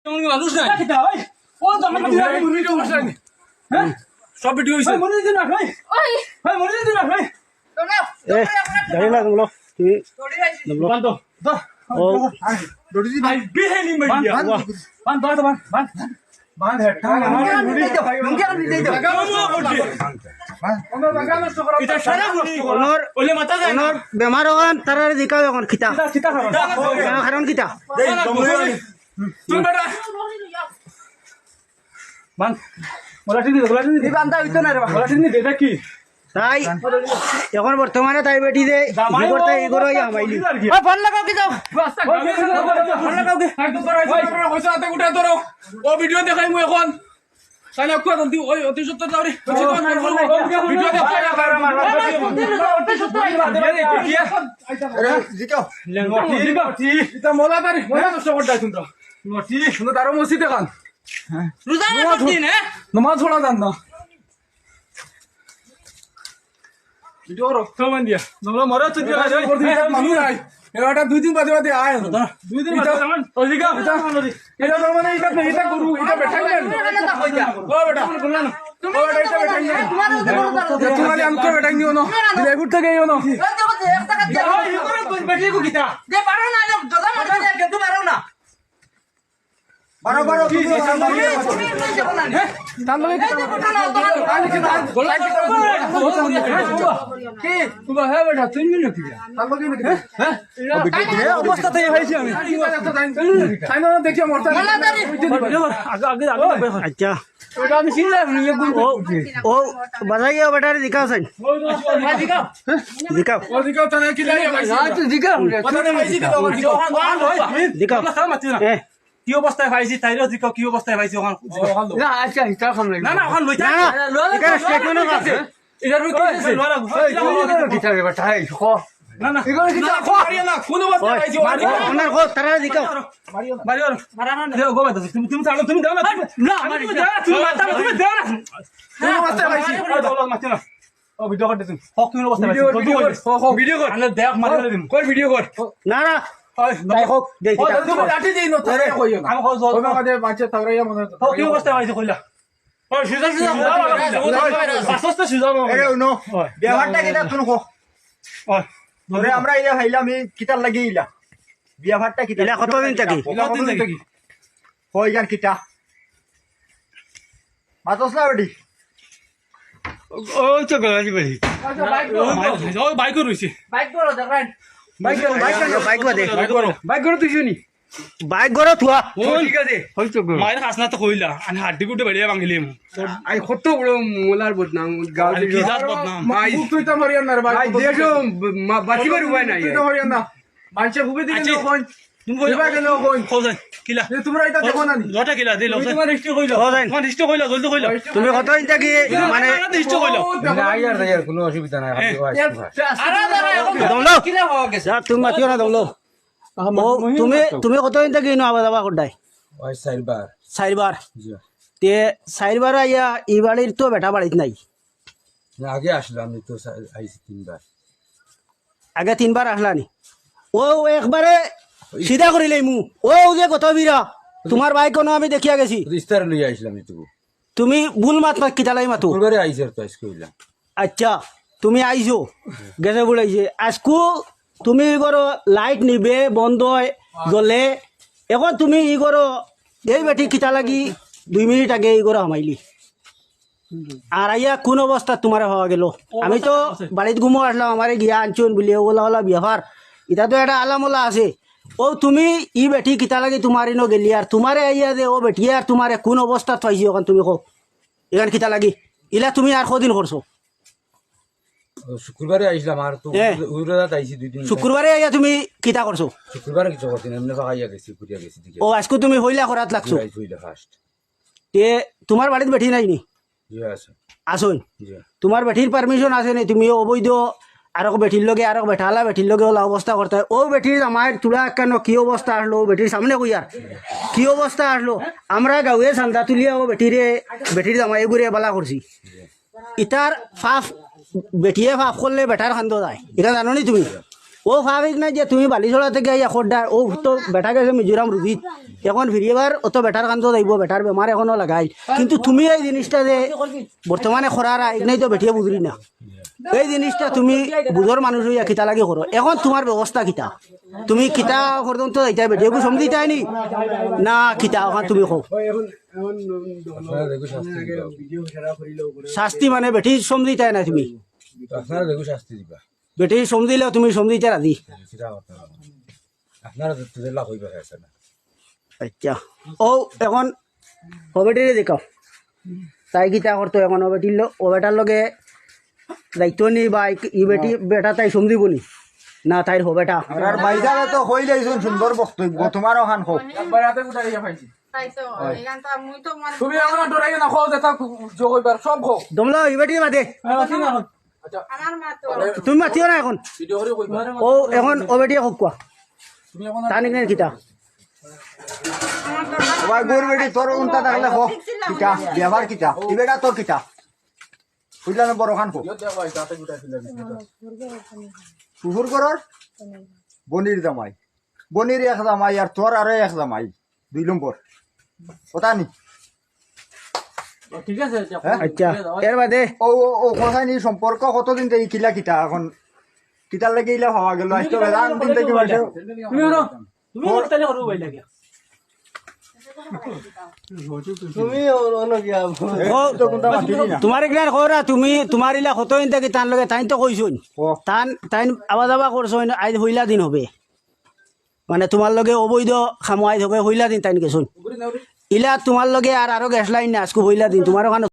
মানুষ নাই সব ভিডিও হয়েছে গাড়ি না তোমলো তুমি বেমার হন তার জিকাও এখন খিতা কারণ খিতা তাই এখন বর্তমানে তাই বেটি দে ফোন লাগাও কি যাও ও ভিডিও দেখাই মই এখন সাইনা কোয়া জলদি ওই অতি সত্তর দাওরি ভিডিও দেখাই মোলা তারি মোলা নষ্ট করতে তোমরা নটি শুনো তারও মসজিদ দেখান রোজা দিন হ্যাঁ নমাজ পড়া জান না ভিডিও রক্ত মান দিয়া তোমরা মরে চুদি মানুষ নাই এটা 2 দিন বাদে বাদে আয় 2 দিন বাদে মান ওদিকে এটা তো মানে এটা গুরু এটা বেঠাই না ও বেটা বললা না ও বেটা এটা বেঠাই না তোমারে আমকে বেঠাই নিও না দিলে গুট থেকে ইও না বেটি কো কিতা দে পারো না দাদা মাথা দে কিন্তু পারো না বারো বারো কি তাহলে কি তোমরা হ্যাঁ বেটা 3 মিনিট কি হ্যাঁ অবস্থাতে হইছি আমি সাইনা দেখি মরতা আগে আচ্ছা ওটা আমি চিনলাম ও বাজাইয়া বেটারে দিকাও সাইন দিকাও ও দিকাও তানে কি লাগে ভাই তুই দিকাও কথা না ভাইছি দিকাও এ কি অবস্থায় পাইছি তাইরও দিক কি অবস্থায় পাইছি ওখান না আচ্ছা এটা খাম লাগে না ওখান লইতা না এটা স্টেটমেন্ট আছে এটা রুকি আছে কিটা রে বাটা হাই খো না না এগুলো কিটা খো মারিয়া না কোন অবস্থায় পাইছি ওনার খো তারা দিকাও মারিও মারানা না গো বাতা তুমি চালো তুমি দাও না না মারি তুমি মাতা তুমি দাও না কোন অবস্থায় পাইছি দৌলত মাতি না ও ভিডিও করতে তুমি হক কোন অবস্থায় পাইছি ভিডিও কর আনে দেখ মারিলে দিম কর ভিডিও কর না না তাই হোক দেই তুমি লাঠি দেই না তারে কইও না আমি কইছো ওই মাঝে বাচ্চা তাগরাইয়া মনে তো কি অবস্থা হইছে কইলা ও সুজা সুজা বাসস্ত সুজা নো এরে নো বিয়াভারটা কিটা তুন কো ও ধরে আমরা ইলা হইলাম আমি কিটার লাগি ইলা বিয়াভারটা কিটা এটা কতদিন থাকি কতদিন থেকে হই গান কিটা মাতস না বেটি ও তো গলাজি বলি ও বাইক রইছে বাইক করো দেখেন বাইক বাদে বাইক করো তুই শুনি বাইক গড় থুয়া ঠিক আছে হইছো গো মায়ের হাসনা তো কইলা আর হাড্ডি গুড্ডি বেড়িয়া ভাঙিলিম আই কত বড় মোলার বদনাম গাঁও আর কি জাত বদনাম ভাই তুই তো মরিয়া না ভাই দেখো বাঁচিবার উপায় নাই তুই তো মরিয়া না মানুষে খুবই দিকে কোন তুমি বলবা কেন কোন খোঁজেন কিলা তোমরা এটা দেখো না লটা কিলা দিল তোমার হিস্ট্রি কইলো তোমার হিস্ট্রি কইলো জলদি কইলো তুমি কতদিন থাকি মানে হিস্ট্রি কইলো আইয়ার কোনো অসুবিধা নাই দমলো যা তুমি মাতিও না দমলো তুমি কতদিন থাকি নো আবার যাবা কোথায় ওই সাইবার চারবার তে চারবার আইয়া ই বাড়ির তো বেটা বাড়িত নাই আগে আসলাম আমি তো আইছি 3বার আগে 3বার আসলানি ও একবারে সিধা করিলে মু ও যে কত বীরা তোমার ভাই কোনো আমি দেখিয়া গেছি রিস্তার লই আইছিলাম তো তুমি ভুল মাত কিতালাই মাতো পূর্বারে আইছে তো আজকে হইলাম আচ্ছা তুমি আইছো গেছে বলাইছে আজকু তুমি করো লাইট নিবে বন্ধ জ্বলে এখন তুমি ই করো এই বেটি কিতা লাগি 2 মিনিট আগে ই করো হামাইলি আর আইয়া কোন অবস্থা তোমার হওয়া গেল আমি তো বাড়িত ঘুমো আসলাম আমারে গিয়া আনছুন বলি ওলা ওলা বিয়াভার এটা তো একটা আলামলা আছে ও তুমি ই বেটি কিতা লাগি তোমার ইনো গেলি আর তোমারে আইয়া দে ও বেটি আর তোমারে কোন অবস্থা পাইছি ওখান তুমি কো এখান কিতা লাগি ইলা তুমি আর কদিন করছো শুক্রবারে আইছিলাম আর তো উইরাত আইছি 2 দিন শুক্রবারে আইয়া তুমি কিতা করছো শুক্রবারে কিছু করছি না এমনি ফাইয়া গেছি ঘুরিয়া গেছি দিকে ও আজকে তুমি হইলা করাত লাগছো হইলা ফার্স্ট তে তোমার বাড়িত বেটি নাই নি জি আছে আসুন জি তোমার বেটির পারমিশন আছে নি তুমি অবৈধ আর বেটির লগে আর বেঠালা বেটির লগে ওলা অবস্থা করতে ও বেটির আমার তুলা কেন কি অবস্থা আসলো বেটির সামনে কই আর কি অবস্থা আসলো আমরা গাঁয়ে চান্দা তুলিয়া ও বেটির জামাই ঘুরে বালা করছি ইতার ফাফ বেটিয়ে ফাফ করলে বেটার খান্দ যায় এটা জানো নি তুমি ও স্বাভাবিক নাই যে তুমি বালিছড়া থেকে আইয়া খোদ্দার ও তো বেটা গেছে মিজোরাম রুজিত এখন ফিরিবার ও তো বেটার কান্ত যাইব বেটার বেমার এখনো লাগাই কিন্তু তুমি এই জিনিসটা যে বর্তমানে খরার এখানেই তো বেঠিয়ে বুঝলি না এই জিনিসটা তুমি বুঝর মানুষ হইয়া কিতা লাগি করো এখন তোমার ব্যবস্থা কিতা তুমি কিতা পর্যন্ত যাইতে বেঠিয়ে সমঝি তাইনি না কিতা ওখান তুমি কো আপনারা দেখো শাস্তি দিবা শাস্তি মানে বেঠি সমঝি তাই না তুমি আপনারা দেখো শাস্তি দিবা বেঠি সমঝিলেও তুমি সমঝিতে রাজি সেটা কথা আপনারা তোদের লাভ হইবা আছে না আচ্ছা ও এখন হবেটিরে দেখাও তাই কিতা করতো এখন হবেটির ও বেটার লগে দায়িত্ব নি বা ই বেটি বেটা তাই সমঝিব নি না তাইর হবেটা আর বাইজারে তো কই লাইছুন সুন্দর বক্তব্য তোমার ওখান হোক একবার হাতে উঠাই দিয়া পাইছি তাইতো এখানটা মুই তো মানে তুমি আমার ডরাই না খাও যেটা যোগ হইবার সব খাও দমলা ই বেটি মাতে আমার মা তো তুমি মাতিও না এখন ভিডিও করে কইবা ও এখন ও বেটিয়ে হোক কোয়া তুমি এখন তা নিকেন কিতা ওই গোর বেটি তোর উনটা থাকলে হোক কিটা ব্যবহার কিটা ই বেটা তোর কিটা বুঝলা না বড় খান হোক দেওয়া হয় তাতে উঠাইছিলেন শুহুর করর বনির জামাই বনির এক জামাই আর তোর আরো এক জামাই 2 নম্বর কথা নি ঠিক আছে আচ্ছা এর বাদে ও ও কথা নি সম্পর্ক কতদিন থেকে কিলা কিটা এখন কিটার লাগে ইলা হওয়া গেল আজকে বেদান দিন থেকে বসে তুমি তাহলে করো বই লাগে তোমার এখানে খরা তুমি তোমার ইলা কত দিন থেকে তান লগে তাই তো কইছুন তান তাই আবা যাবা করছুন আজ হইলা দিন হবে মানে তোমার লগে অবৈধ খামো আইজ হবে হইলা দিন তাই গেছুন ইলা তোমার লগে আর আরো গ্যাস লাইন না আজকে হইলা দিন তোমার ওখানে